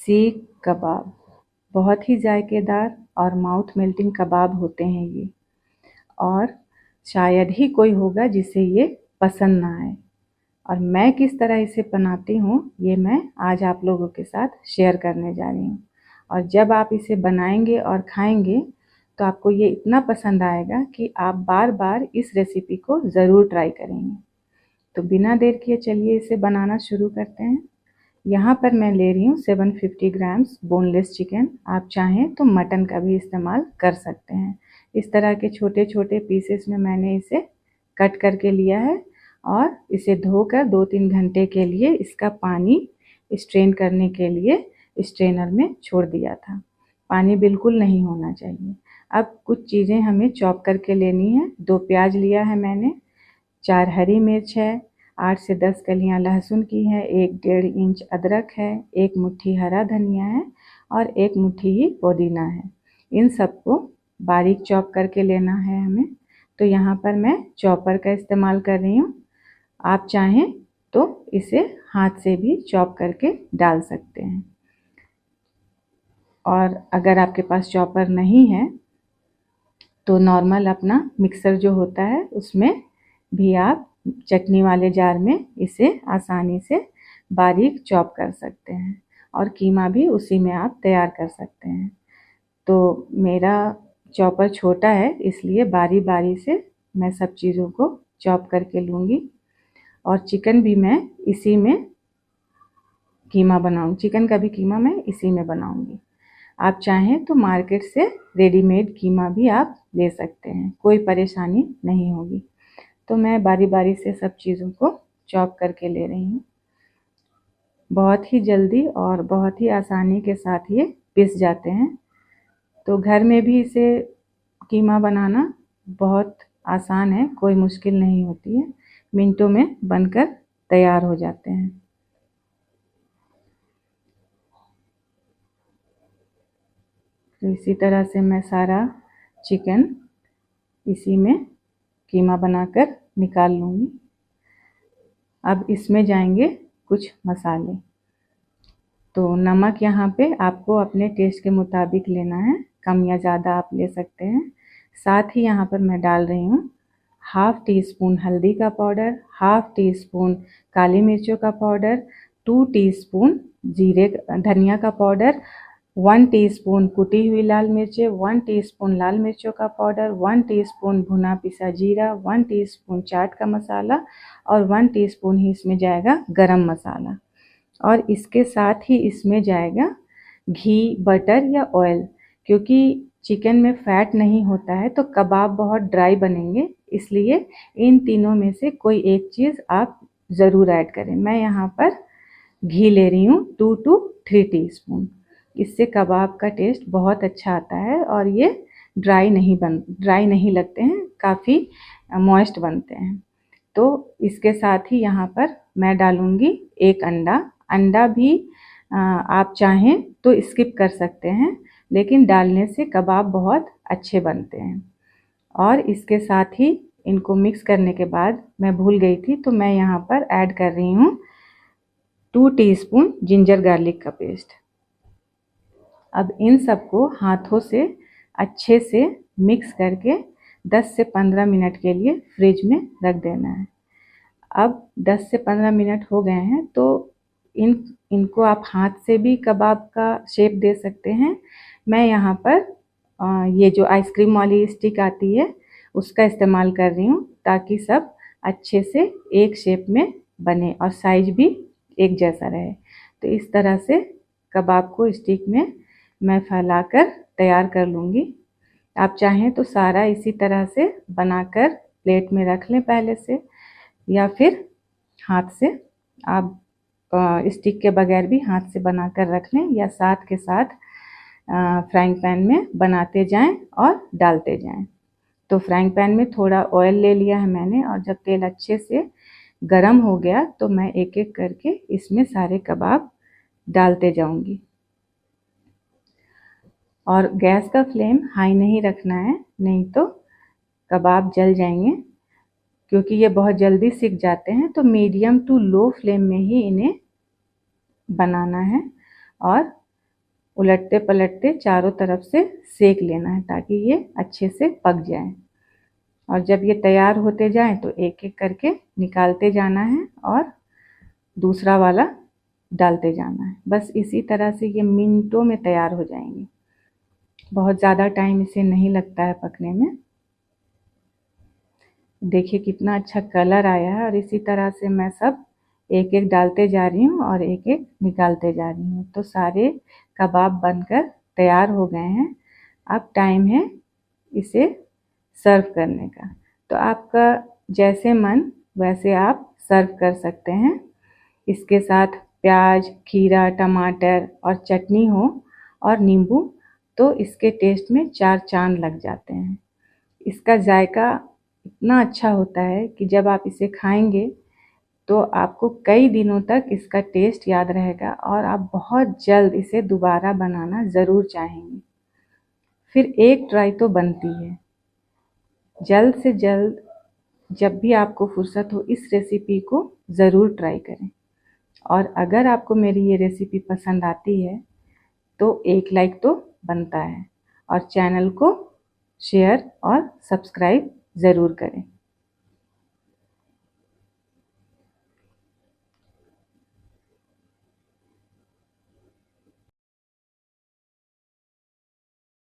सीख कबाब। बहुत ही जायकेदार और माउथ मेल्टिंग कबाब होते हैं ये, और शायद ही कोई होगा जिसे ये पसंद ना आए। और मैं किस तरह इसे बनाती हूँ ये मैं आज आप लोगों के साथ शेयर करने जा रही हूँ। और जब आप इसे बनाएंगे और खाएंगे तो आपको ये इतना पसंद आएगा कि आप बार बार इस रेसिपी को ज़रूर ट्राई करेंगे। तो बिना देर किए चलिए इसे बनाना शुरू करते हैं। यहाँ पर मैं ले रही हूँ 750 ग्राम्स बोनलेस चिकन। आप चाहें तो मटन का भी इस्तेमाल कर सकते हैं। इस तरह के छोटे छोटे पीसेस में मैंने इसे कट करके लिया है और इसे धोकर 2-3 घंटे के लिए इसका पानी स्ट्रेन करने के लिए स्ट्रेनर में छोड़ दिया था। पानी बिल्कुल नहीं होना चाहिए। अब कुछ चीज़ें हमें चॉप करके लेनी है। 2 प्याज लिया है मैंने, 4 हरी मिर्च है, 8 से 10 कलियां लहसुन की है, 1-1.5 इंच अदरक है, 1 मुट्ठी हरा धनिया है और 1 मुट्ठी ही पुदीना है। इन सबको बारीक चॉप करके लेना है हमें। तो यहाँ पर मैं चॉपर का इस्तेमाल कर रही हूँ। आप चाहें तो इसे हाथ से भी चॉप करके डाल सकते हैं। और अगर आपके पास चॉपर नहीं है तो नॉर्मल अपना मिक्सर जो होता है उसमें भी आप चटनी वाले जार में इसे आसानी से बारीक चॉप कर सकते हैं और कीमा भी उसी में आप तैयार कर सकते हैं। तो मेरा चॉपर छोटा है इसलिए बारी बारी से मैं सब चीज़ों को चॉप करके लूँगी। और चिकन भी मैं इसी में कीमा बनाऊँगी, चिकन का भी कीमा मैं इसी में बनाऊँगी। आप चाहें तो मार्केट से रेडीमेड कीमा भी आप ले सकते हैं, कोई परेशानी नहीं होगी। तो मैं बारी बारी से सब चीज़ों को चॉप करके ले रही हूँ। बहुत ही जल्दी और बहुत ही आसानी के साथ ये पिस जाते हैं। तो घर में भी इसे कीमा बनाना बहुत आसान है, कोई मुश्किल नहीं होती है, मिनटों में बनकर तैयार हो जाते हैं। तो इसी तरह से मैं सारा चिकन इसी में कीमा बनाकर निकाल लूँगी। अब इसमें जाएंगे कुछ मसाले। तो नमक यहाँ पे आपको अपने टेस्ट के मुताबिक लेना है, कम या ज़्यादा आप ले सकते हैं। साथ ही यहाँ पर मैं डाल रही हूँ 1/2 टीस्पून हल्दी का पाउडर, 1/2 टीस्पून काली मिर्चों का पाउडर, 2 टीस्पून धनिया का पाउडर, 1 टीस्पून कुटी हुई लाल मिर्चें, 1 टीस्पून लाल मिर्चों का पाउडर, 1 टीस्पून भुना पिसा जीरा, 1 टीस्पून चाट का मसाला और 1 टीस्पून ही इसमें जाएगा गरम मसाला। और इसके साथ ही इसमें जाएगा घी, बटर या ऑयल। क्योंकि चिकन में फैट नहीं होता है तो कबाब बहुत ड्राई बनेंगे, इसलिए इन तीनों में से कोई एक चीज़ आप ज़रूर ऐड करें। मैं यहाँ पर घी ले रही हूँ 2 to 3 टीस्पून। इससे कबाब का टेस्ट बहुत अच्छा आता है और ये ड्राई नहीं लगते हैं, काफ़ी मॉइस्ट बनते हैं। तो इसके साथ ही यहाँ पर मैं डालूँगी 1 अंडा। अंडा भी आप चाहें तो स्किप कर सकते हैं, लेकिन डालने से कबाब बहुत अच्छे बनते हैं। और इसके साथ ही इनको मिक्स करने के बाद मैं भूल गई थी, तो मैं यहाँ पर ऐड कर रही हूँ 2 टीस्पून जिंजर गार्लिक का पेस्ट। अब इन सबको हाथों से अच्छे से मिक्स करके 10 से 15 मिनट के लिए फ्रिज में रख देना है। अब 10 से 15 मिनट हो गए हैं तो इनको आप हाथ से भी कबाब का शेप दे सकते हैं। मैं यहाँ पर ये जो आइसक्रीम वाली स्टिक आती है उसका इस्तेमाल कर रही हूँ, ताकि सब अच्छे से एक शेप में बने और साइज भी एक जैसा रहे। तो इस तरह से कबाब को स्टिक में मैं फैलाकर तैयार कर लूँगी। आप चाहें तो सारा इसी तरह से बनाकर प्लेट में रख लें पहले से, या फिर हाथ से आप स्टिक के बगैर भी हाथ से बनाकर रख लें, या साथ के साथ फ्राइंग पैन में बनाते जाएं और डालते जाएं। तो फ्राइंग पैन में थोड़ा ऑयल ले लिया है मैंने, और जब तेल अच्छे से गरम हो गया तो मैं एक एक करके इसमें सारे कबाब डालते जाऊंगी। और गैस का फ्लेम हाई नहीं रखना है, नहीं तो कबाब जल जाएंगे, क्योंकि ये बहुत जल्दी सिक जाते हैं। तो मीडियम टू लो फ्लेम में ही इन्हें बनाना है। और उलटते पलटते चारों तरफ से सेक लेना है ताकि ये अच्छे से पक जाए। और जब ये तैयार होते जाएं तो एक एक करके निकालते जाना है और दूसरा वाला डालते जाना है। बस इसी तरह से ये मिनटों में तैयार हो जाएंगे। बहुत ज़्यादा टाइम इसे नहीं लगता है पकने में। देखिए कितना अच्छा कलर आया है। और इसी तरह से मैं सब एक एक डालते जा रही हूँ और एक एक निकालते जा रही हूँ। तो सारे कबाब बनकर तैयार हो गए हैं। अब टाइम है इसे सर्व करने का। तो आपका जैसे मन वैसे आप सर्व कर सकते हैं। इसके साथ प्याज, खीरा, टमाटर और चटनी हो और नींबू तो इसके टेस्ट में 4 चांद लग जाते हैं। इसका जायका इतना अच्छा होता है कि जब आप इसे खाएंगे तो आपको कई दिनों तक इसका टेस्ट याद रहेगा और आप बहुत जल्द इसे दोबारा बनाना ज़रूर चाहेंगे। फिर एक ट्राई तो बनती है। जल्द से जल्द जब भी आपको फुर्सत हो इस रेसिपी को ज़रूर ट्राई करें। और अगर आपको मेरी ये रेसिपी पसंद आती है तो एक लाइक तो बनता है और चैनल को शेयर और सब्सक्राइब ज़रूर करें।